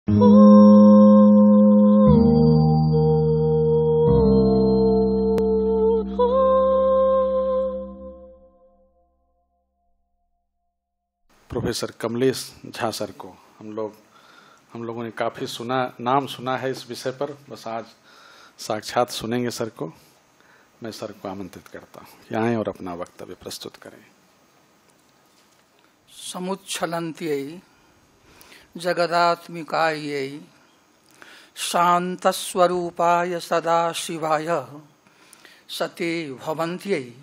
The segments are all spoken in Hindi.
प्रोफेसर कमलेश झा सर को हम लोगों ने काफ़ी नाम सुना है इस विषय पर, बस आज साक्षात सुनेंगे सर को। मैं सर को आमंत्रित करता हूँ कि आएं और अपना वक्तव्य प्रस्तुत करें। समुच्छलन्त्यै जगदात्मिकायै शान्तस्वरूपाय सदाशिवाय सते भवन्त्यै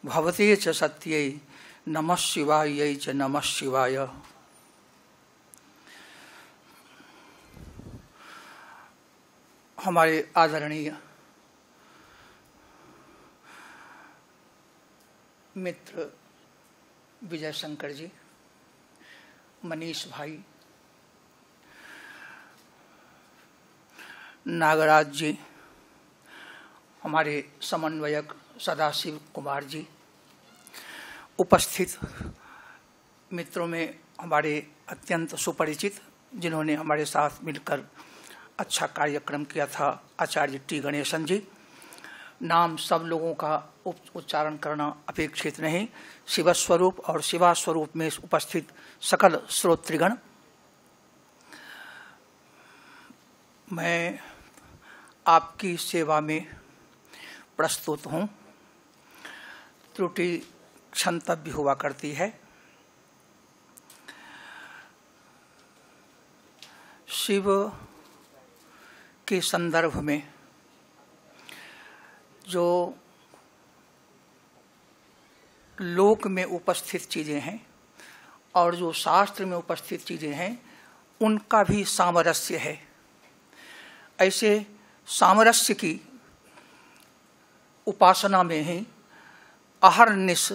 भवते च सत्यै नमः शिवायै च नमः शिवाय। हमारे आदरणीय मित्र विजय शंकर जी, मनीष भाई, नागराज जी, हमारे समन्वयक सदाशिव कुमार जी, उपस्थित मित्रों में हमारे अत्यंत सुपरिचित जिन्होंने हमारे साथ मिलकर अच्छा कार्यक्रम किया था, आचार्य टी गणेशन जी। नाम सब लोगों का उच्चारण करना अपेक्षित नहीं। शिवस्वरूप और शिवास्वरूप में उपस्थित सकल श्रोतृगण, मैं आपकी सेवा में प्रस्तुत हूँ। त्रुटि क्षंतव्य हुआ करती है। शिव के संदर्भ में जो लोक में उपस्थित चीजें हैं और जो शास्त्र में उपस्थित चीजें हैं, उनका भी सामरस्य है। ऐसे सामरस्य की उपासना में ही अहर्निश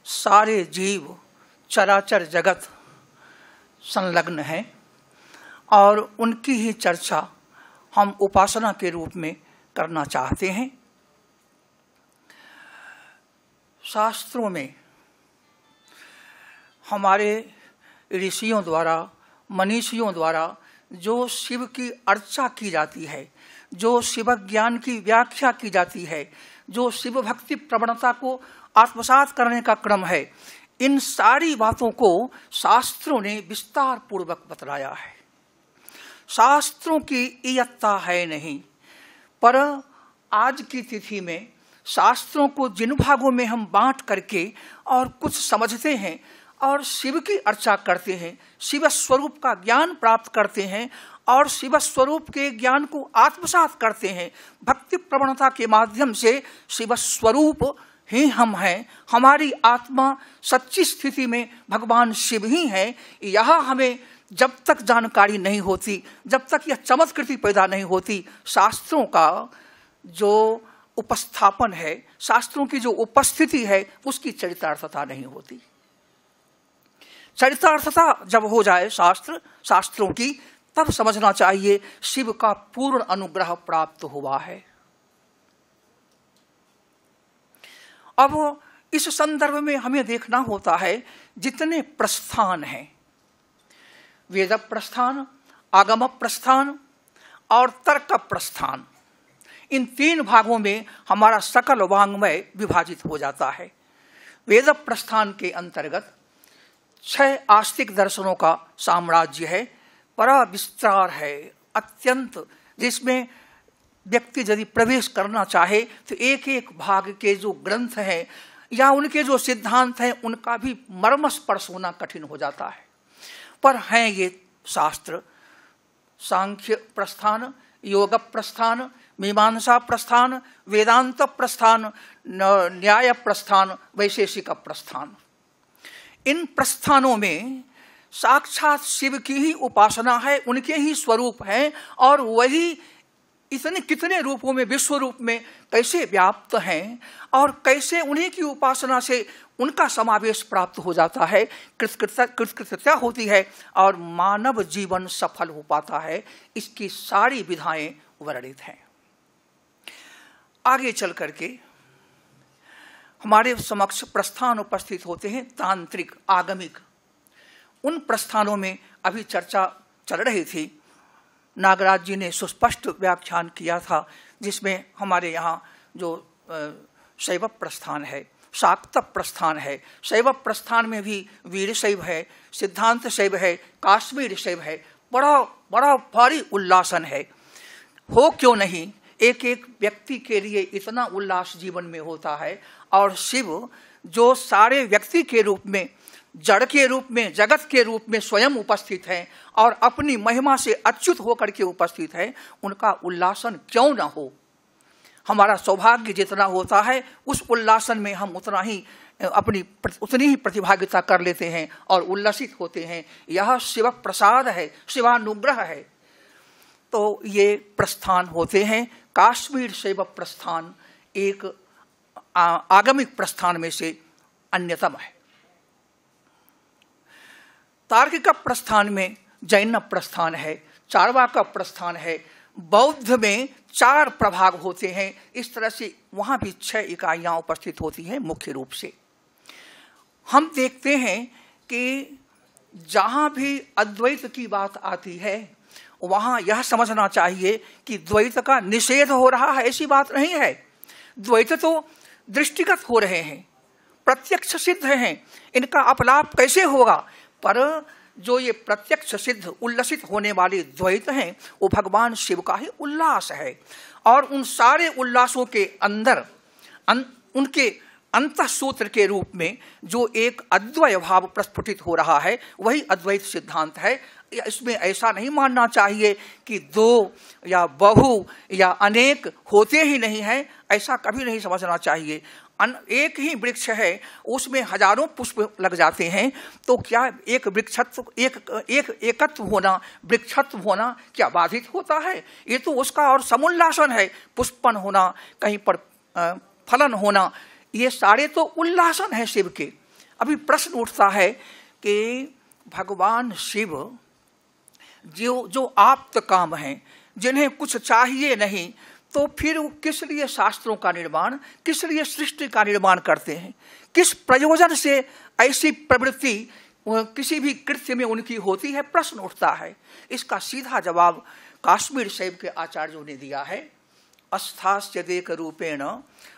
सारे जीव चराचर जगत संलग्न हैं और उनकी ही चर्चा हम उपासना के रूप में करना चाहते हैं। शास्त्रों में हमारे ऋषियों द्वारा, मनीषियों द्वारा जो शिव की अर्चा की जाती है, जो शिव ज्ञान की व्याख्या की जाती है, जो शिव भक्ति प्रवणता को आत्मसात करने का क्रम है, इन सारी बातों को शास्त्रों ने विस्तार पूर्वक बतलाया है। शास्त्रों की इयत्ता है नहीं, पर आज की तिथि में शास्त्रों को जिन भागों में हम बांट करके और कुछ समझते हैं और शिव की अर्चा करते हैं, शिव स्वरूप का ज्ञान प्राप्त करते हैं और शिव स्वरूप के ज्ञान को आत्मसात करते हैं, भक्ति प्रवणता के माध्यम से शिव स्वरूप ही हम हैं। हमारी आत्मा सच्ची स्थिति में भगवान शिव ही है। यह हमें जब तक जानकारी नहीं होती, जब तक यह चमत्कृति पैदा नहीं होती, शास्त्रों का जो उपस्थापन है, शास्त्रों की जो उपस्थिति है, उसकी चरितार्थता नहीं होती। चरितार्थता जब हो जाए शास्त्रों की, तब समझना चाहिए शिव का पूर्ण अनुग्रह प्राप्त हुआ है। अब इस संदर्भ में हमें देखना होता है जितने प्रस्थान हैं, वेद प्रस्थान, आगम प्रस्थान और तर्क प्रस्थान, इन तीन भागों में हमारा सकल वाङ्मय विभाजित हो जाता है। वेद प्रस्थान के अंतर्गत 6 आस्तिक दर्शनों का साम्राज्य है, बड़ा विस्तार है अत्यंत, जिसमें व्यक्ति यदि प्रवेश करना चाहे तो एक एक भाग के जो ग्रंथ हैं या उनके जो सिद्धांत हैं, उनका भी मर्म स्पर्श होना कठिन हो जाता है। पर हैं ये शास्त्र सांख्य प्रस्थान, योग प्रस्थान, मीमांसा प्रस्थान, वेदांत प्रस्थान, न्याय प्रस्थान, वैशेषिक प्रस्थान। इन प्रस्थानों में साक्षात शिव की ही उपासना है, उनके ही स्वरूप हैं और वही इतने कितने रूपों में, विश्व रूप में कैसे व्याप्त हैं और कैसे उन्हीं की उपासना से उनका समावेश प्राप्त हो जाता है, कृतकृत्यता होती है और मानव जीवन सफल हो पाता है। इसकी सारी विधाएं वर्णित हैं। आगे चल करके हमारे समक्ष प्रस्थान उपस्थित होते हैं तांत्रिक, आगमिक। उन प्रस्थानों में अभी चर्चा चल रही थी नागराज जी ने सुस्पष्ट व्याख्यान किया था, जिसमें हमारे यहाँ जो शैव प्रस्थान है, शाक्त प्रस्थान है, शैव प्रस्थान में भी वीर शैव है, सिद्धांत शैव है, काश्मीर शैव है, बड़ा बड़ा भारी उल्लासन है। हो क्यों नहीं, एक एक व्यक्ति के लिए इतना उल्लास जीवन में होता है, और शिव जो सारे व्यक्ति के रूप में, जड़ के रूप में, जगत के रूप में स्वयं उपस्थित हैं और अपनी महिमा से अच्युत होकर के उपस्थित है, उनका उल्लासन क्यों न हो। हमारा सौभाग्य जितना होता है उस उल्लासन में हम उतनी ही प्रतिभागिता कर लेते हैं और उल्लसित होते हैं। यह शिव प्रसाद है, शिवानुग्रह है। तो ये प्रस्थान होते हैं। काश्मीर शैव प्रस्थान एक आगमिक प्रस्थान में से अन्यतम है। तार्किक प्रस्थान में जैन प्रस्थान है, चार्वाक प्रस्थान है, बौद्ध में 4 प्रभाग होते हैं। इस तरह से वहाँ भी 6 इकाइयाँ उपस्थित होती हैं मुख्य रूप से। हम देखते हैं कि जहाँ भी अद्वैत की बात आती है वहाँ यह समझना चाहिए कि द्वैत का निषेध हो रहा है, ऐसी बात नहीं है। द्वैत तो दृष्टिगत हो रहे हैं, प्रत्यक्ष सिद्ध हैं, इनका अपलाप कैसे होगा। पर जो ये प्रत्यक्ष सिद्ध उल्लसित होने वाले द्वैत हैं वो भगवान शिव का ही उल्लास है। और उन सारे उल्लासों के अंदर उनके अंतःसूत्र के रूप में जो एक अद्वय भाव प्रस्फुटित हो रहा है वही अद्वैत सिद्धांत है। इसमें ऐसा नहीं मानना चाहिए कि 2 या बहु या अनेक होते ही नहीं है, ऐसा कभी नहीं समझना चाहिए। एक ही वृक्ष है, उसमें हजारों पुष्प लग जाते हैं, तो क्या एक वृक्षत्व एकत्व होना, वृक्षत्व होना क्या बाधित होता है? ये तो उसका और समुल्लासन है। पुष्पन होना, कहीं पर फलन होना, ये सारे तो उल्लासन है शिव के। अभी प्रश्न उठता है कि भगवान शिव जो आप्त काम हैं, जिन्हें कुछ चाहिए नहीं, तो फिर किस लिए शास्त्रों का निर्माण, किस लिए सृष्टि का निर्माण करते हैं? किस प्रयोजन से ऐसी प्रवृत्ति किसी भी कृत्य में उनकी होती है? प्रश्न उठता है। इसका सीधा जवाब काश्मीर शैव के आचार्यों ने दिया है। अस्थास्य देक रूपेण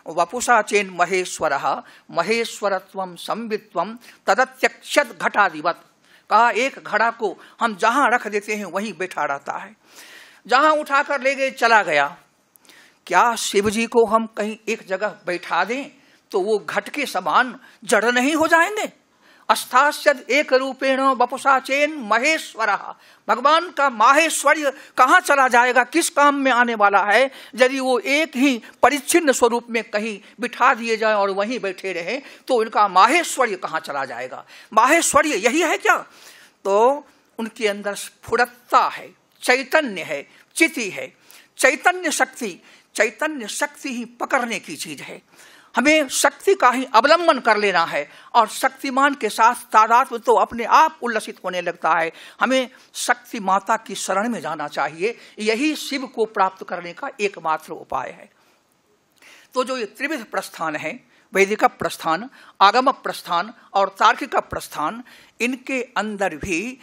वपुषा चेन महेश्वरः महेश्वरत्वं संवित्वं तदत्यक्षत घटादिवत। कहा एक घड़ा को हम जहां रख देते हैं वहीं बैठा रहता है, जहां उठाकर ले गए चला गया। क्या शिव जी को हम कहीं एक जगह बैठा दें तो वो घट के समान जड़ नहीं हो जाएंगे? अस्थास्यद एक रूपेण वपुषा चेन महेश्वरः। भगवान का माहेश्वर्य कहाँ चला जाएगा, किस काम में आने वाला है यदि वो एक ही परिच्छिन्न स्वरूप में कहीं बिठा दिए जाए और वहीं बैठे रहे, तो उनका माहेश्वर्य कहाँ चला जाएगा? माहेश्वर्य यही है क्या? तो उनके अंदर स्फुरत्ता है, चैतन्य है, चिति है। चैतन्य शक्ति ही पकड़ने की चीज है। हमें शक्ति का ही अवलंबन कर लेना है और शक्तिमान के साथ तादात्म्य तो अपने आप उल्लसित होने लगता है। हमें शक्ति माता की शरण में जाना चाहिए, यही शिव को प्राप्त करने का एकमात्र उपाय है। तो जो ये त्रिविध प्रस्थान है, वैदिक प्रस्थान, आगम प्रस्थान और तार्किक प्रस्थान, इनके अंदर भी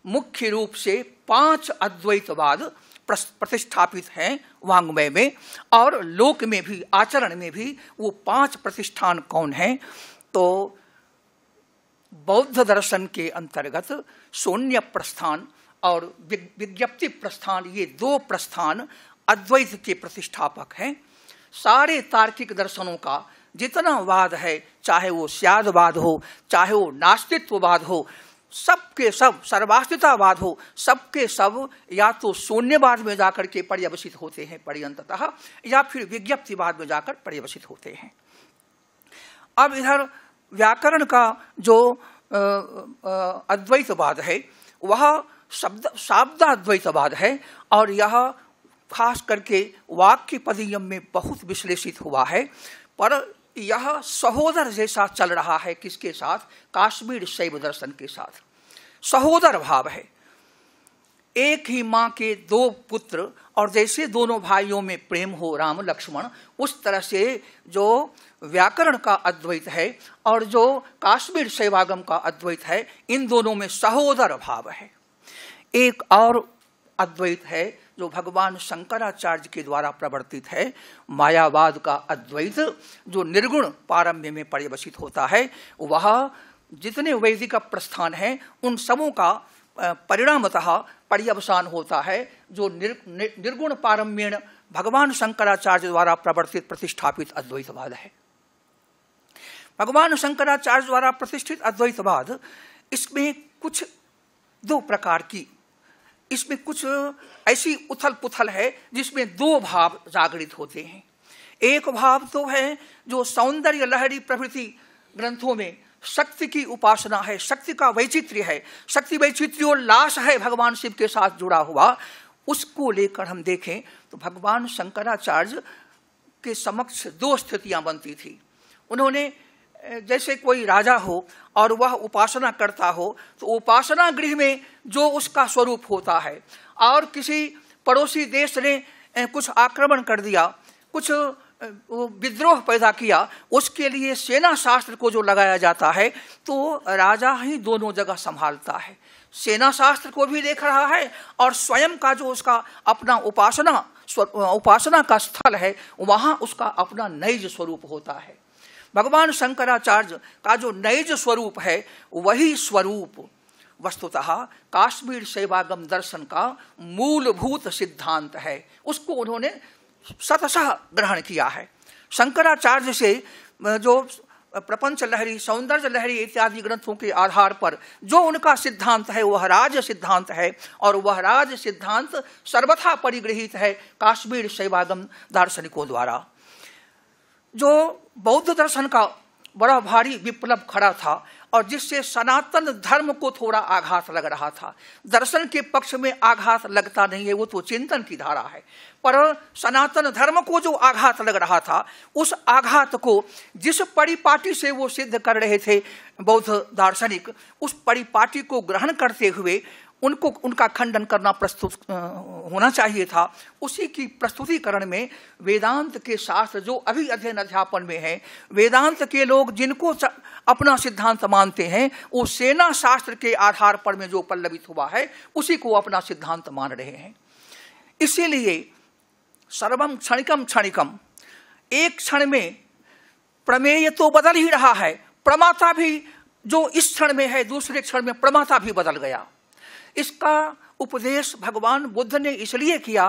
मुख्य रूप से 5 अद्वैतवाद प्रतिष्ठापित हैं वांग्मय में, और लोक में भी, आचरण में भी वो 5 प्रतिष्ठान कौन हैं? तो बौद्ध दर्शन के अंतर्गत शून्य प्रस्थान और विज्ञप्ति प्रस्थान, ये 2 प्रस्थान अद्वैत के प्रतिष्ठापक हैं। सारे तार्किक दर्शनों का जितना वाद है, चाहे वो स्यादवाद हो, चाहे वो नास्तित्ववाद हो, सबके सब, सर्वास्तितावाद हो, सबके सब या तो शून्यवाद में जाकर के पर्यवसित होते हैं पर्यंततः, या फिर विज्ञप्तिवाद में जाकर पर्यवसित होते हैं। अब इधर व्याकरण का जो अद्वैतवाद है वह शाब्दाद्वैतवाद है, और यह खास करके वाक्य पदीयम में बहुत विश्लेषित हुआ है। पर यह सहोदर जैसा चल रहा है किसके साथ? काश्मीर शैव दर्शन के साथ सहोदर भाव है। एक ही माँ के 2 पुत्र, और जैसे दोनों भाइयों में प्रेम हो राम लक्ष्मण, उस तरह से जो व्याकरण का अद्वैत है और जो काश्मीर शैवागम का अद्वैत है, इन दोनों में सहोदर भाव है। एक और अद्वैत है जो भगवान शंकराचार्य के द्वारा प्रवर्तित है, मायावाद का अद्वैत जो निर्गुण पारम्य में पर्यवसित होता है, वह जितने वैदिक प्रस्थान हैं उन सबों का परिणामतः पर्यवसान होता है जो निर्गुण पारम्येण भगवान शंकराचार्य द्वारा प्रवर्तित प्रतिष्ठापित अद्वैतवाद है। भगवान शंकराचार्य द्वारा प्रतिष्ठित अद्वैतवाद, इसमें कुछ दो प्रकार की, इसमें कुछ ऐसी उथल पुथल है जिसमें दो भाव जागृत होते हैं। एक भाव तो है जो सौंदर्य लहरी प्रभृति ग्रंथों में शक्ति की उपासना है, शक्ति का वैचित्र्य है, शक्ति वैचित्र्योल्लास है भगवान शिव के साथ जुड़ा हुआ। उसको लेकर हम देखें तो भगवान शंकराचार्य के समक्ष दो स्थितियां बनती थी। उन्होंने जैसे कोई राजा हो और वह उपासना करता हो तो उपासना गृह में जो उसका स्वरूप होता है, और किसी पड़ोसी देश ने कुछ आक्रमण कर दिया, कुछ विद्रोह पैदा किया, उसके लिए सेना शास्त्र को जो लगाया जाता है तो राजा ही दोनों जगह संभालता है। सेना शास्त्र को भी देख रहा है और स्वयं का जो उसका अपना उपासना का स्थल है वहां उसका अपना नैज स्वरूप होता है। भगवान शंकराचार्य का जो नैज स्वरूप है वही स्वरूप वस्तुतः काश्मीर सेवागम दर्शन का मूलभूत सिद्धांत है। उसको उन्होंने शतशः ग्रहण किया है। शंकराचार्य से जो प्रपंच लहरी, सौंदर्य लहरी इत्यादि ग्रंथों के आधार पर जो उनका सिद्धांत है वह राज सिद्धांत है, और वह राज सिद्धांत सर्वथा परिगृहित है काश्मीर सेवागम दार्शनिकों द्वारा। जो बौद्ध दर्शन का बड़ा भारी विप्लव खड़ा था और जिससे सनातन धर्म को थोड़ा आघात लग रहा था। दर्शन के पक्ष में आघात लगता नहीं है, वो तो चिंतन की धारा है, पर सनातन धर्म को जो आघात लग रहा था उस आघात को जिस परिपाटी से वो सिद्ध कर रहे थे बौद्ध दार्शनिक, उस परिपाटी को ग्रहण करते हुए उनको उनका खंडन करना प्रस्तुत होना चाहिए था। उसी की प्रस्तुतिकरण में वेदांत के शास्त्र जो अभी अध्ययन अध्यापन में है, वेदांत के लोग जिनको अपना सिद्धांत मानते हैं वो सेना शास्त्र के आधार पर में जो पल्लवित हुआ है उसी को अपना सिद्धांत मान रहे हैं। इसीलिए सर्वम क्षणिकम क्षणिकम, एक क्षण में प्रमेय तो बदल ही रहा है, प्रमाता भी जो इस क्षण में है दूसरे क्षण में प्रमाता भी बदल गया। इसका उपदेश भगवान बुद्ध ने इसलिए किया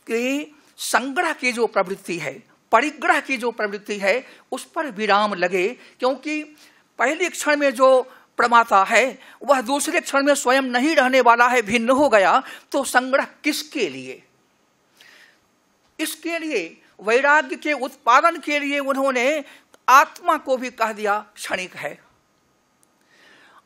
कि संग्रह की जो प्रवृत्ति है, परिग्रह की जो प्रवृत्ति है उस पर विराम लगे, क्योंकि पहले क्षण में जो प्रमाता है वह दूसरे क्षण में स्वयं नहीं रहने वाला है, भिन्न हो गया, तो संग्रह किसके लिए? इसके लिए वैराग्य के उत्पादन के लिए उन्होंने आत्मा को भी कह दिया क्षणिक है।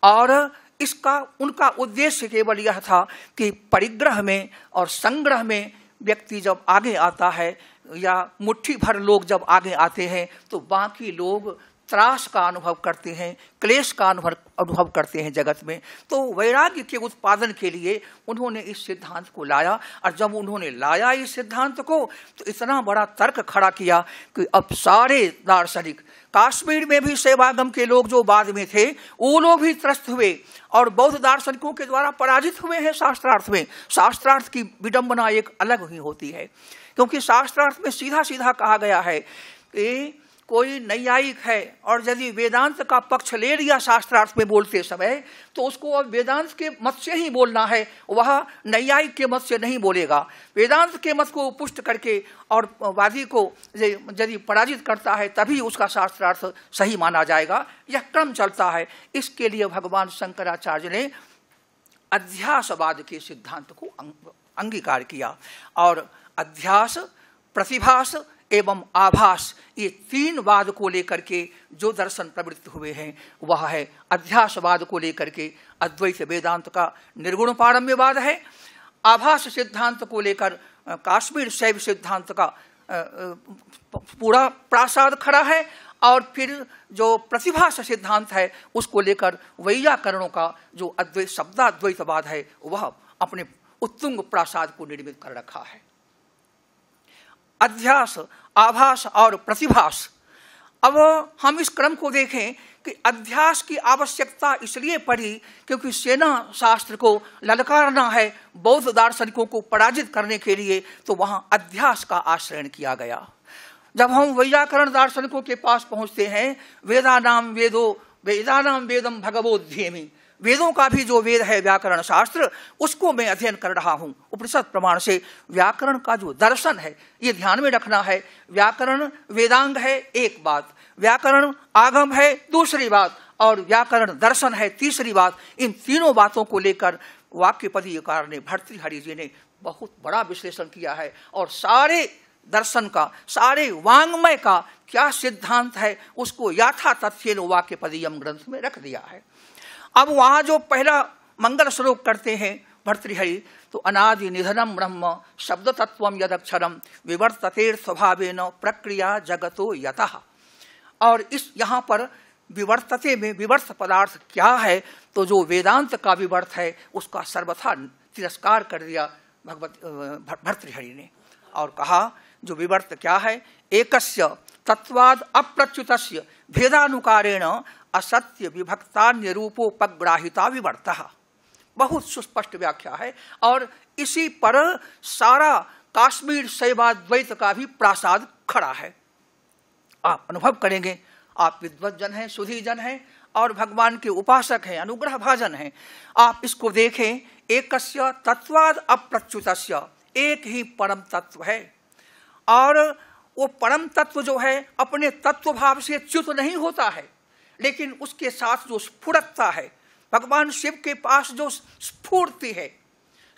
और इसका उनका उद्देश्य केवल यह था कि परिग्रह में और संग्रह में व्यक्ति जब आगे आता है या मुट्ठी भर लोग जब आगे आते हैं तो बाकी लोग त्रास का अनुभव करते हैं, क्लेश का अनुभव करते हैं जगत में। तो वैराग्य के उत्पादन के लिए उन्होंने इस सिद्धांत को लाया, और जब उन्होंने लाया इस सिद्धांत को तो इतना बड़ा तर्क खड़ा किया कि अब सारे दार्शनिक, काश्मीर में भी सेवागम के लोग जो बाद में थे वो लोग भी त्रस्त हुए और बौद्ध दार्शनिकों के द्वारा पराजित हुए हैं शास्त्रार्थ में। शास्त्रार्थ की विडंबना एक अलग ही होती है, क्योंकि शास्त्रार्थ में सीधा सीधा कहा गया है कि कोई नैयायिक है और यदि वेदांत का पक्ष ले लिया शास्त्रार्थ में बोलते समय तो उसको अब वेदांत के मत से ही बोलना है, वह नैयायिक के मत से नहीं बोलेगा। वेदांत के मत को पुष्ट करके और वादी को यदि पराजित करता है तभी उसका शास्त्रार्थ सही माना जाएगा। यह क्रम चलता है। इसके लिए भगवान शंकराचार्य ने अध्यासवाद के सिद्धांत को अंगीकार किया, और अध्यास, प्रतिभास एवं आभास, ये तीन वाद को लेकर के जो दर्शन प्रवृत्त हुए हैं वह है अध्यासवाद को लेकर के अद्वैत वेदांत का निर्गुण पारम्यवाद है, आभास सिद्धांत को लेकर काश्मीर शैव सिद्धांत का पूरा प्रासाद खड़ा है, और फिर जो प्रतिभास सिद्धांत है उसको लेकर वैयाकरणों का जो अद्वैत शब्दाद्वैतवाद है वह अपने उत्तुंग प्रासाद को निर्मित कर रखा है। अध्यास, आभास और प्रतिभास, अब हम इस क्रम को देखें कि अध्यास की आवश्यकता इसलिए पड़ी क्योंकि सेना शास्त्र को ललकारना है, बौद्ध दार्शनिकों को पराजित करने के लिए, तो वहां अध्यास का आश्रय किया गया। जब हम वैयाकरण दार्शनिकों के पास पहुंचते हैं, वेदानाम वेदम भगवोध्येमि, वेदों का भी जो वेद है व्याकरण शास्त्र, उसको मैं अध्ययन कर रहा हूं। उपनिषद प्रमाण से व्याकरण का जो दर्शन है, ये ध्यान में रखना है। व्याकरण वेदांग है एक बात, व्याकरण आगम है दूसरी बात, और व्याकरण दर्शन है तीसरी बात। इन तीनों बातों को लेकर वाक्यपदीयकार ने, भर्तृहरि जी ने बहुत बड़ा विश्लेषण किया है और सारे दर्शन का, सारे वांग्मय का क्या सिद्धांत है उसको यथा तथ्येन वाक्यपदीयम ग्रंथ में रख दिया है। अब वहां जो पहला मंगल श्लोक करते हैं भर्तृहरि, तो अनादि निधनम ब्रह्म शब्द तत्वम यदक्षरम विवर्तते स्वभावेन प्रक्रिया जगतो यतः। और इस यहाँ पर विवर्तते में विवर्त पदार्थ क्या है, तो जो वेदांत का विवर्त है उसका सर्वथा तिरस्कार कर दिया भर्तृहरि ने और कहा जो विवर्त क्या है, एकस्य तत्वाद अप्रच्युतस्य भेदानुकारेण असत्य विभक्तान्य रूपोपग्राहिता विवर्तः। बहुत सुस्पष्ट व्याख्या है और इसी पर सारा काश्मीर शैवाद्वैत का भी प्रासाद खड़ा है। आप अनुभव करेंगे, आप विद्वज्जन हैं, सुधीजन हैं और भगवान के उपासक हैं, अनुग्रह भाजन हैं। आप इसको देखें, एकस्य तत्वाद अप्रच्युतस्य, एक ही परम तत्व है और वो परम तत्व जो है अपने तत्व भाव से च्युत नहीं होता है, लेकिन उसके साथ जो स्फुरता है, भगवान शिव के पास जो स्फूर्ति है,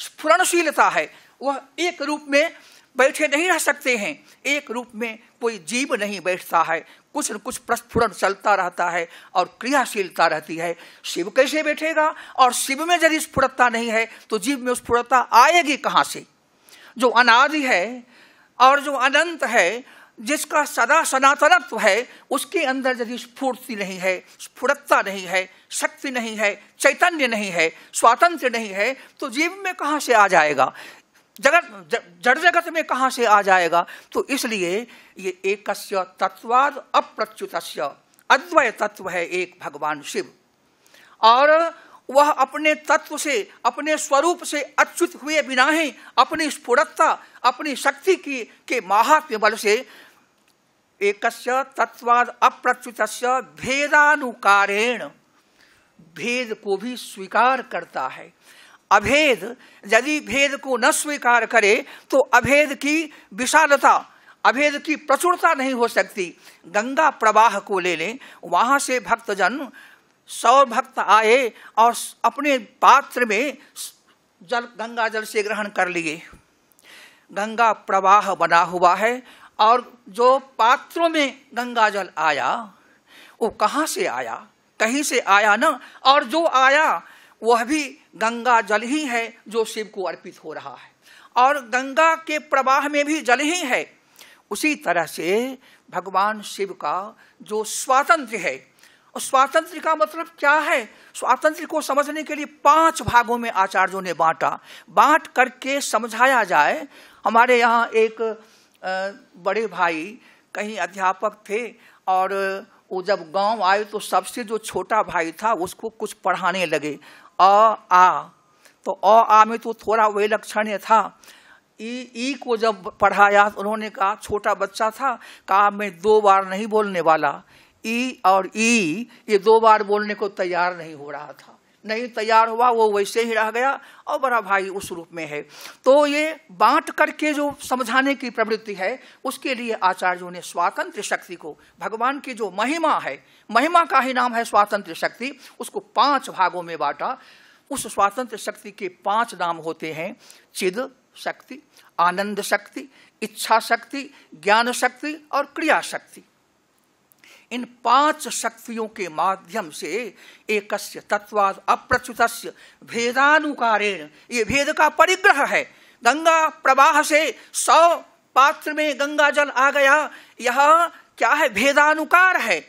स्फुरणशीलता है, वह एक रूप में बैठे नहीं रह सकते हैं। एक रूप में कोई जीव नहीं बैठता है, कुछ न कुछ प्रस्फुरण चलता रहता है और क्रियाशीलता रहती है। शिव कैसे बैठेगा? और शिव में यदि स्फुरता नहीं है तो जीव में स्फुरता आएगी कहाँ से? जो अनादि है और जो अनंत है, जिसका सदा सनातनत्व है, उसके अंदर यदि स्फूर्ति नहीं है, स्फुरता नहीं है, शक्ति नहीं है, चैतन्य नहीं है, स्वातंत्र नहीं है, तो जीव में कहाँ से आ जाएगा? जड़ जगत में कहाँ से आ जाएगा? तो इसलिए ये एकस्य तत्वाद अप्रच्युतस्य, अद्वय तत्व है एक भगवान शिव, और वह अपने तत्व से, अपने स्वरूप से अच्युत हुए बिना ही अपनी स्फुरता, अपनी शक्ति के माहात्म्य बल से एकस्य तत्वाद अप्रच्युतस्य भेदानुकारेण, भेद को भी स्वीकार करता है। अभेद यदि भेद को न स्वीकार करे तो अभेद की विशालता, अभेद की प्रचुरता नहीं हो सकती। गंगा प्रवाह को ले लें, वहां से भक्तजन 100 भक्त आए और अपने पात्र में जल, गंगा जल से ग्रहण कर लिए। गंगा प्रवाह बना हुआ है और जो पात्रों में गंगा जल आया वो कहाँ से आया? कहीं से आया ना, और जो आया वह भी गंगा जल ही है जो शिव को अर्पित हो रहा है, और गंगा के प्रवाह में भी जल ही है। उसी तरह से भगवान शिव का जो स्वातंत्र्य है, स्वातंत्र्य का मतलब क्या है? स्वातंत्र्य को समझने के लिए 5 भागों में आचार्यों ने बांट करके समझाया जाए। हमारे यहाँ एक बड़े भाई कहीं अध्यापक थे और वो जब गांव आए तो सबसे जो छोटा भाई था उसको कुछ पढ़ाने लगे, आ, तो आ में तो थोड़ा वही लक्षण था। ई को जब पढ़ाया तो उन्होंने कहा, छोटा बच्चा था, कहा मैं 2 बार नहीं बोलने वाला। ई और ई ये 2 बार बोलने को तैयार नहीं हो रहा था, नहीं तैयार हुआ, वो वैसे ही रह गया और बड़ा भाई उस रूप में है। तो ये बांट करके जो समझाने की प्रवृत्ति है, उसके लिए आचार्यों ने स्वातंत्र शक्ति को, भगवान की जो महिमा है, महिमा का ही नाम है स्वातंत्र शक्ति, उसको 5 भागों में बांटा। उस स्वातंत्र शक्ति के 5 नाम होते हैं: चिद शक्ति, आनंद शक्ति, इच्छा शक्ति, ज्ञान शक्ति और क्रिया शक्ति। इन 5 शक्तियों के माध्यम से एकस्य तत्वाद अप्रच्युतस्य भेदानुकारेण, ये भेद का परिग्रह है। गंगा प्रवाह से 100 पात्र में गंगा जल आ गया, यह क्या है? भेदानुकार है।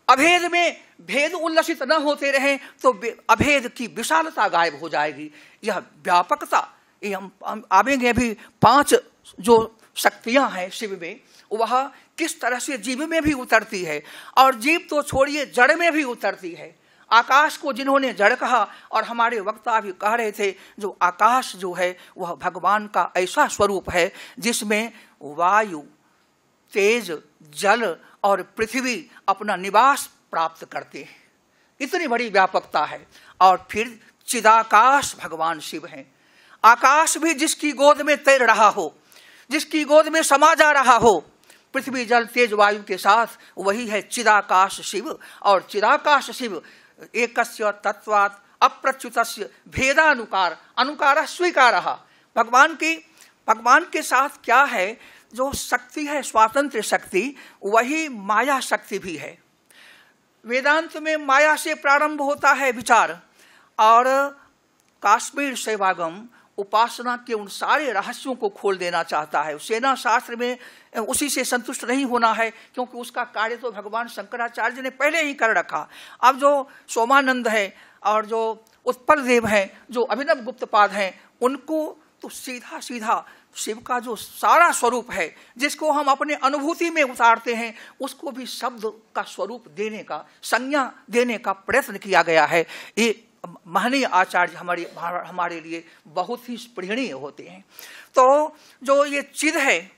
अभेद में भेद उल्लसित न होते रहे तो अभेद की विशालता गायब हो जाएगी। यह व्यापकता, ये हम आवेंगे अभी 5 जो शक्तियां हैं शिव में, वह किस तरह से जीव में भी उतरती है, और जीव तो छोड़िए जड़ में भी उतरती है। आकाश को जिन्होंने जड़ कहा, और हमारे वक्ता भी कह रहे थे, जो आकाश जो है वह भगवान का ऐसा स्वरूप है जिसमें वायु, तेज, जल और पृथ्वी अपना निवास प्राप्त करते हैं। इतनी बड़ी व्यापकता है। और फिर चिदाकाश भगवान शिव हैं। आकाश भी जिसकी गोद में तैर रहा हो, जिसकी गोद में समा जा रहा हो पृथ्वी, जल, तेज, वायु के साथ, वही है चिदाकाश शिव। और चिदाकाश शिव एकस्य तत्वात् अप्रच्युतस्य भेदानुकार अनुकार स्वीकार। भगवान के साथ क्या है, जो शक्ति है स्वातंत्र शक्ति, वही माया शक्ति भी है। वेदांत में माया से प्रारंभ होता है विचार, और काश्मीर सेवागम उपासना के उन सारे रहस्यों को खोल देना चाहता है। सेना शास्त्र में उसी से संतुष्ट नहीं होना है, क्योंकि उसका कार्य तो भगवान शंकराचार्य ने पहले ही कर रखा। अब जो सोमानंद है और जो उत्पल देव हैं, जो अभिनव गुप्तपाद हैं, उनको तो सीधा सीधा शिव का जो सारा स्वरूप है, जिसको हम अपने अनुभूति में उतारते हैं, उसको भी शब्द का स्वरूप देने का, संज्ञा देने का प्रयत्न किया गया है। ये महनीय आचार्य हमारे लिए बहुत ही स्पृहणीय होते हैं। तो जो ये चिद है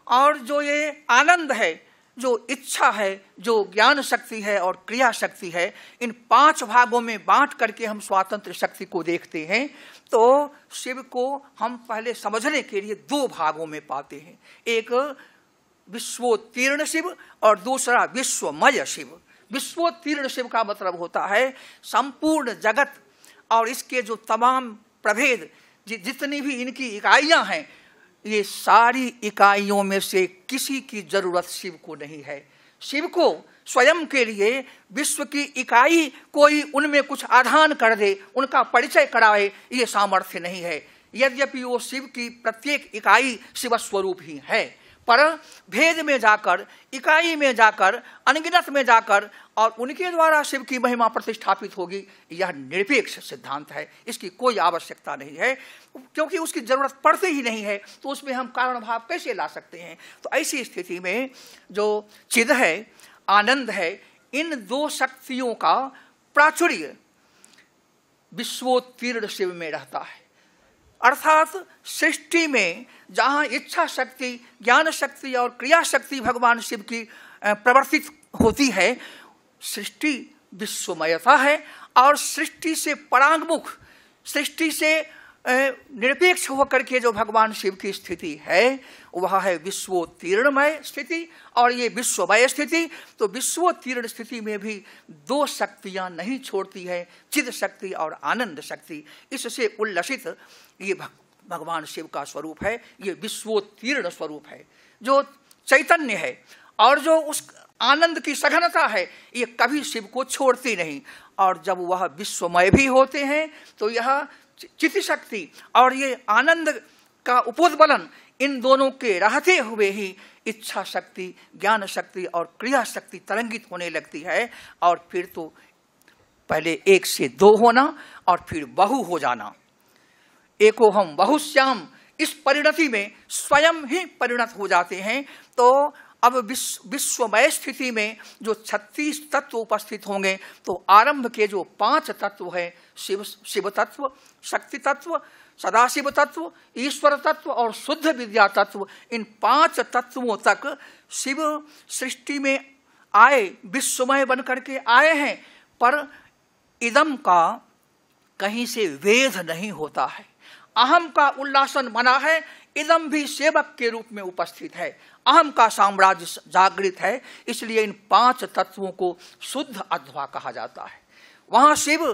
और जो ये आनंद है, जो इच्छा है, जो ज्ञान शक्ति है और क्रिया शक्ति है, इन 5 भागों में बांट करके हम स्वातंत्र शक्ति को देखते हैं। तो शिव को हम पहले समझने के लिए 2 भागों में पाते हैं, एक विश्वोत्तीर्ण शिव और दूसरा विश्वमय शिव। विश्वोत्तीर्ण शिव का मतलब होता है संपूर्ण जगत और इसके जो तमाम प्रभेद, जितनी भी इनकी इकाइयां हैं, ये सारी इकाइयों में से किसी की जरूरत शिव को नहीं है। शिव को स्वयं के लिए विश्व की इकाई कोई उनमें कुछ आधान कर दे, उनका परिचय कराए, ये सामर्थ्य नहीं है। यद्यपि वो शिव की प्रत्येक इकाई शिव स्वरूप ही है, पर भेद में जाकर, इकाई में जाकर, अनगिनत में जाकर और उनके द्वारा शिव की महिमा प्रतिष्ठापित होगी, यह निरपेक्ष सिद्धांत है। इसकी कोई आवश्यकता नहीं है, क्योंकि उसकी जरूरत पड़ती ही नहीं है, तो उसमें हम कारण भाव कैसे ला सकते हैं। तो ऐसी स्थिति में जो चिद है, आनंद है, इन 2 शक्तियों का प्राचुर्य विश्वोत्तीर्ण शिव में रहता है। अर्थात सृष्टि में जहाँ इच्छा शक्ति, ज्ञान शक्ति और क्रिया शक्ति भगवान शिव की प्रवर्तित होती है, सृष्टि विश्वमयता है। और सृष्टि से परांगमुख, सृष्टि से निरपेक्ष होकर के जो भगवान शिव की स्थिति है, वह है विश्वोत्तीर्णमय स्थिति और ये विश्वमय स्थिति। तो विश्वोत्तीर्ण स्थिति में भी 2 शक्तियां नहीं छोड़ती है, चिद शक्ति और आनंद शक्ति। इससे उल्लसित ये भगवान शिव का स्वरूप है, ये विश्वोत्तीर्ण स्वरूप है, जो चैतन्य है। और जो उस आनंद की सघनता है, ये कभी शिव को छोड़ती नहीं। और जब वह विश्वमय भी होते हैं, तो यह चित्त शक्ति और ये आनंद का उपोद्बलन, इन दोनों के रहते हुए ही इच्छा शक्ति, ज्ञान शक्ति और क्रिया शक्ति तरंगित होने लगती है। और फिर तो पहले 1 से 2 होना और फिर बहु हो जाना। एको हम बहुश्याम, इस परिणति में स्वयं ही परिणत हो जाते हैं। तो अब विश्वमय स्थिति में जो 36 तत्व उपस्थित होंगे, तो आरंभ के जो 5 तत्व हैं, शिव तत्व, शक्ति तत्व, सदाशिव तत्व, ईश्वर तत्व और शुद्ध विद्या तत्व, इन 5 तत्वों तक शिव सृष्टि में आए, विश्वमय बन करके आए हैं। पर इदम का कहीं से वेध नहीं होता है, अहम का उल्लासन मना है, इदम भी सेवक के रूप में उपस्थित है, अहम का साम्राज्य जागृत है। इसलिए इन 5 तत्वों को शुद्ध अध्वा कहा जाता है। वहां शिव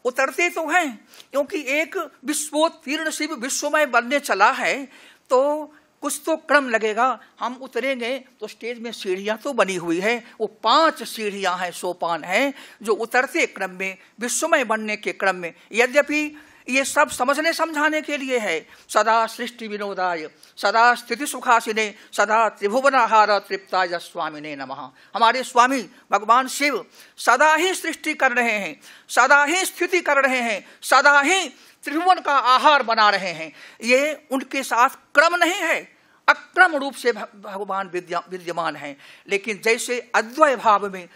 उतरते तो हैं, क्योंकि एक विश्वोत्तीर्ण शिव विश्वमय बनने चला है, तो कुछ तो क्रम लगेगा। हम उतरेंगे तो स्टेज में सीढ़ियां तो बनी हुई है, वो 5 सीढ़ियां हैं, सोपान हैं, जो उतरते क्रम में, विश्वमय बनने के क्रम में, यद्यपि ये सब समझने समझाने के लिए है। सदा सृष्टि विनोदाय, सदा स्थिति सुखासिने, सदा त्रिभुवनाहार तृप्ताय स्वामिने नमः। हमारे स्वामी भगवान शिव सदा ही सृष्टि कर रहे हैं, सदा ही स्थिति कर रहे हैं, सदा ही त्रिभुवन का आहार बना रहे हैं। ये उनके साथ क्रम नहीं है, अक्रम रूप से भगवान विद्यमान हैं। लेकिन जैसे अद्वय भाव में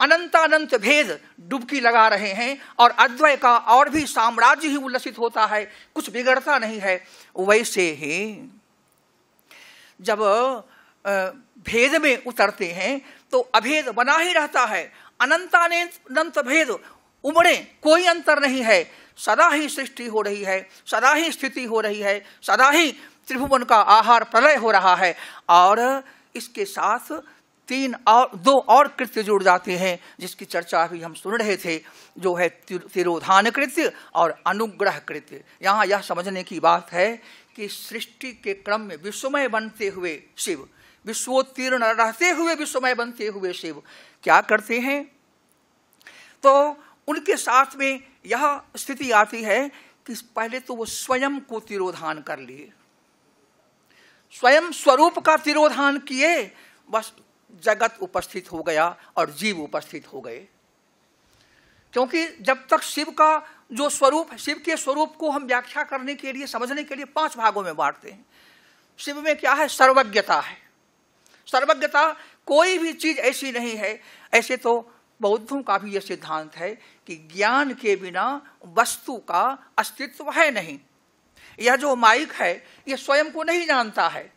अनंतानंत भेद डुबकी लगा रहे हैं और अद्वय का और भी साम्राज्य ही उल्लसित होता है, कुछ बिगड़ता नहीं है, वैसे ही जब भेद में उतरते हैं तो अभेद बना ही रहता है। अनंतानंत भेद उमड़े, कोई अंतर नहीं है, सदा ही सृष्टि हो रही है, सदा ही स्थिति हो रही है, सदा ही त्रिभुवन का आहार प्रलय हो रहा है। और इसके साथ दो और कृत्य जुड़ जाते हैं जिसकी चर्चा अभी हम सुन रहे थे, जो है तिरोधान कृत्य और अनुग्रह कृत्य। यहाँ यह समझने की बात है कि सृष्टि के क्रम में विश्वमय बनते हुए शिव, विश्वोत्तीर्ण रहते हुए विश्वमय बनते हुए शिव क्या करते हैं, तो उनके साथ में यह स्थिति आती है कि पहले तो वो स्वयं को तिरोधान कर लिए, स्वयं स्वरूप का तिरोधान किए, बस जगत उपस्थित हो गया और जीव उपस्थित हो गए। क्योंकि जब तक शिव का जो स्वरूप, शिव के स्वरूप को हम व्याख्या करने के लिए, समझने के लिए 5 भागों में बांटते हैं। शिव में क्या है? सर्वज्ञता है। सर्वज्ञता, कोई भी चीज ऐसी नहीं है, ऐसे तो बौद्धों का भी यह सिद्धांत है कि ज्ञान के बिना वस्तु का अस्तित्व है नहीं। यह जो माइक है यह स्वयं को नहीं जानता है,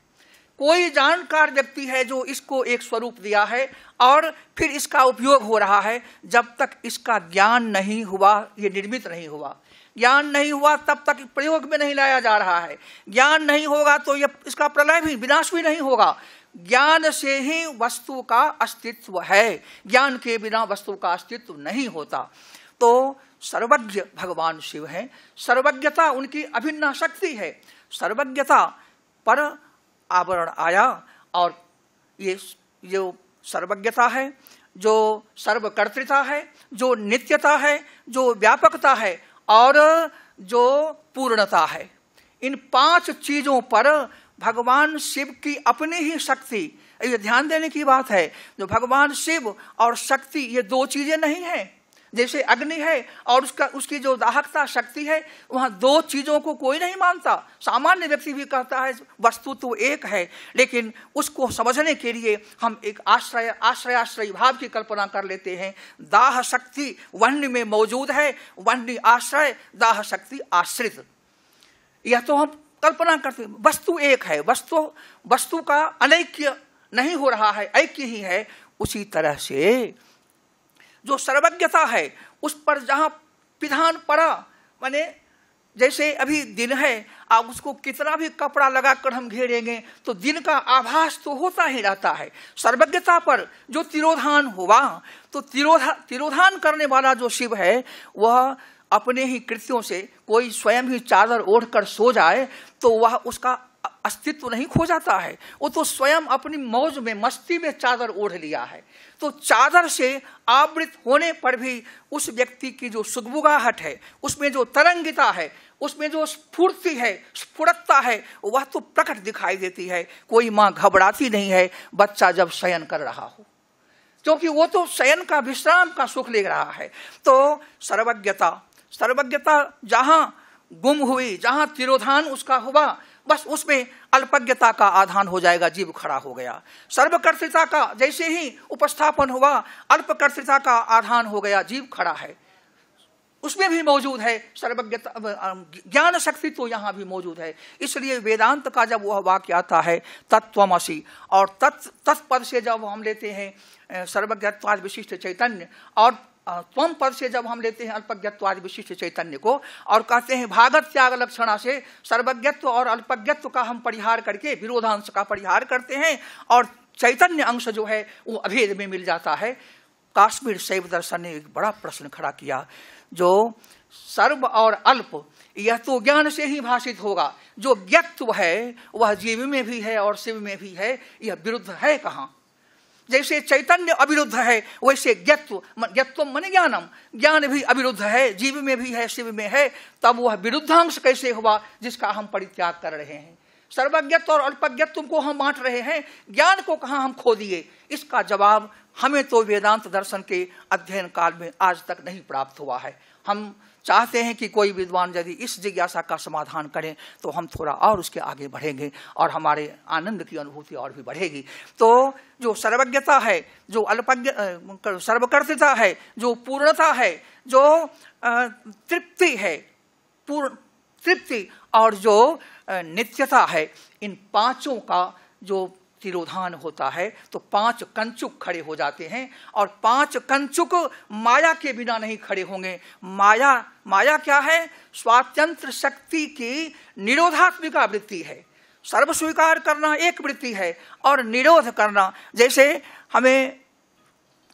कोई जानकार व्यक्ति है जो इसको एक स्वरूप दिया है और फिर इसका उपयोग हो रहा है। जब तक इसका ज्ञान नहीं हुआ, ये निर्मित नहीं हुआ, ज्ञान नहीं हुआ तब तक प्रयोग में नहीं लाया जा रहा है। ज्ञान नहीं होगा तो यह इसका प्रलय भी, विनाश भी नहीं होगा। ज्ञान से ही वस्तु का अस्तित्व है, ज्ञान के बिना वस्तु का अस्तित्व नहीं होता। तो सर्वज्ञ भगवान शिव हैं। सर्वज्ञता उनकी अभिन्न शक्ति है। सर्वज्ञता पर आवरण आया और ये जो सर्वज्ञता है, जो सर्वकर्तृता है, जो नित्यता है, जो व्यापकता है और जो पूर्णता है, इन 5 चीजों पर भगवान शिव की अपनी ही शक्ति, ये ध्यान देने की बात है। जो भगवान शिव और शक्ति ये 2 चीजें नहीं है। जैसे अग्नि है और उसकी जो दाहकता शक्ति है, वहां 2 चीजों को कोई नहीं मानता। सामान्य व्यक्ति भी कहता है वस्तु तो एक है, लेकिन उसको समझने के लिए हम एक आश्रय भाव की कल्पना कर लेते हैं। दाह शक्ति वह्नि में मौजूद है, वह्नि आश्रय, दाह शक्ति आश्रित, यह तो हम कल्पना करते हैं। वस्तु एक है, वस्तु का अनैक्य नहीं हो रहा है, ऐक्य ही है। उसी तरह से जो सर्वज्ञता है उस पर जहां विधान पड़ा, माने जैसे अभी दिन है, आप उसको कितना भी कपड़ा लगाकर हम घेरेंगे तो दिन का आभास तो होता ही रहता है। सर्वज्ञता पर जो तिरोधान हुआ, तो तिरोधान करने वाला जो शिव है वह अपने ही कृत्यों से, कोई स्वयं ही चादर ओढ़कर सो जाए तो वह उसका अस्तित्व नहीं खो जाता है, वो तो स्वयं अपनी मौज में, मस्ती में चादर ओढ़ लिया है। तो चादर से आवृत होने पर भी उस व्यक्ति की जो सुगबुगाहट है, उसमें जो तरंगिता है, उसमें जो स्फूर्ति है, स्फुरत्ता है, वह तो प्रकट दिखाई देती है। कोई माँ घबराती नहीं है बच्चा जब शयन कर रहा हो, क्योंकि वो तो शयन का, विश्राम का सुख ले रहा है। तो सर्वज्ञता जहां गुम हुई, जहां तिरोधान उसका हुआ, बस उसमें अल्पज्ञता का आधान हो जाएगा, जीव खड़ा हो गया। सर्वकर्तृता का जैसे ही उपस्थापन हुआ, अल्पकर्तृता का आधान हो गया, जीव खड़ा है। उसमें भी मौजूद है सर्वज्ञता, ज्ञान शक्ति तो यहाँ भी मौजूद है। इसलिए वेदांत का जब वह वाक्य आता है तत्त्वमसि, और तत्पद से जब हम लेते हैं सर्वज्ञत्वाद विशिष्ट चैतन्य, और त्वम पद से जब हम लेते हैं अल्पज्ञत्वादि विशिष्ट चैतन्य को, और कहते हैं भागत त्याग लक्षणा से सर्वज्ञत्व और अल्पज्ञत्व का हम परिहार करके विरोधांश का परिहार करते हैं, और चैतन्य अंश जो है वो अभेद में मिल जाता है। काश्मीर शैव दर्शन ने एक बड़ा प्रश्न खड़ा किया, जो सर्व और अल्प यह तो ज्ञान से ही भाषित होगा, जो ज्ञत्व है वह जीव में भी है और शिव में भी है, यह विरुद्ध है कहाँ? जैसे चैतन्य अविरुद्ध है वैसे ज्ञत्व मन ज्ञानम, ज्ञान भी अविरुद्ध है, जीव में भी है, शिव में है। तब वह विरुद्धांश कैसे हुआ जिसका हम परित्याग कर रहे हैं? सर्वज्ञत्व और अल्पज्ञत्व को हम बांट रहे हैं, ज्ञान को कहाँ हम खो दिए? इसका जवाब हमें तो वेदांत दर्शन के अध्ययन काल में आज तक नहीं प्राप्त हुआ है। हम चाहते हैं कि कोई विद्वान यदि इस जिज्ञासा का समाधान करें तो हम थोड़ा और उसके आगे बढ़ेंगे और हमारे आनंद की अनुभूति और भी बढ़ेगी। तो जो सर्वज्ञता है, जो अल्पज्ञ सर्वकर्तृता है, जो पूर्णता है, जो तृप्ति है, पूर्ण तृप्ति और जो नित्यता है, इन पांचों का जो तिरोधान होता है तो 5 कंचुक खड़े हो जाते हैं। और 5 कंचुक माया के बिना नहीं खड़े होंगे। माया क्या है? स्वातंत्र शक्ति की निरोधात्मिका वृत्ति है। सर्व स्वीकार करना एक वृत्ति है और निरोध करना, जैसे हमें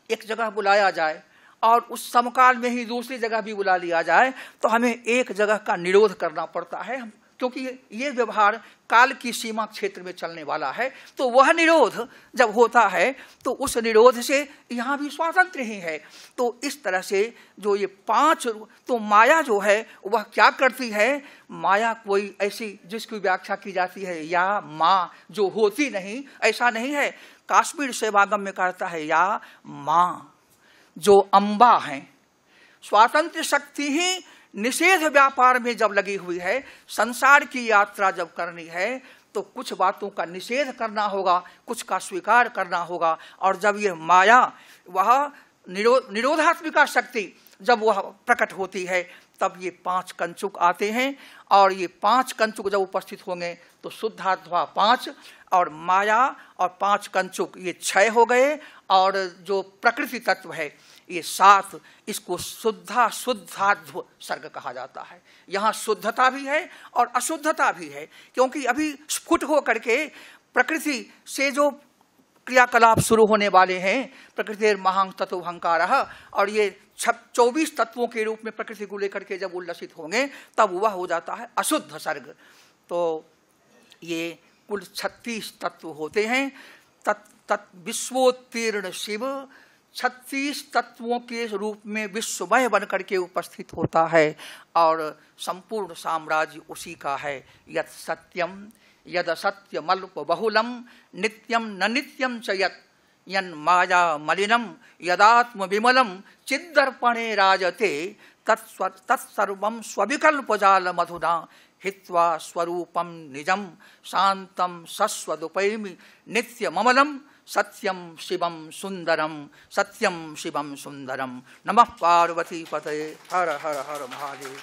एक जगह बुलाया जाए और उस समकाल में ही दूसरी जगह भी बुला लिया जाए तो हमें एक जगह का निरोध करना पड़ता है, क्योंकि ये व्यवहार काल की सीमा क्षेत्र में चलने वाला है। तो वह निरोध जब होता है तो उस निरोध से यहाँ भी स्वातंत्र्य ही है। तो इस तरह से जो ये 5, तो माया जो है वह क्या करती है? माया कोई ऐसी जिसकी व्याख्या की जाती है या माँ जो होती नहीं, ऐसा नहीं है। काश्मीर सेवागम में कहता है या माँ जो अम्बा है। स्वातंत्र शक्ति ही निषेध व्यापार में जब लगी हुई है, संसार की यात्रा जब करनी है तो कुछ बातों का निषेध करना होगा, कुछ का स्वीकार करना होगा। और जब यह माया, वह निरोधात्मिका शक्ति जब वह प्रकट होती है तब ये 5 कंचुक आते हैं। और ये 5 कंचुक जब उपस्थित होंगे तो शुद्धात्मा 5 और माया और 5 कंचुक ये 6 हो गए। और जो प्रकृति तत्व है ये 7, इसको शुद्धाध्व सर्ग कहा जाता है। यहाँ शुद्धता भी है और अशुद्धता भी है, क्योंकि अभी स्फुट हो करके प्रकृति से जो क्रियाकलाप शुरू होने वाले हैं, प्रकृति महां तत्व अहंकारः, और ये 24 तत्वों के रूप में प्रकृति को लेकर के जब उल्लसित होंगे तब वह हो जाता है अशुद्ध सर्ग। तो ये कुल 36 तत्व होते हैं। विश्वोत्तीर्ण शिव 36 तत्वों के रूप में विश्वमय बन करके उपस्थित होता है और संपूर्ण साम्राज्य उसी का है। यत् सत्यम यद सत्यमल्प बहुलम नित्यम न नित्यम च यत् यन्माया मलिनम यदात्म विमलम चिद्दर्पणे राजते तत्सर्वं स्वविकल्पजाल मधुना हित्वा स्वरूपम निजम शांतम सस्वदुपैमि नित्यममलम सत्यम शिवम सुंदरम सत्यम शिवम सुंदरम। नमः पार्वती पतये। हर हर हर महादेव।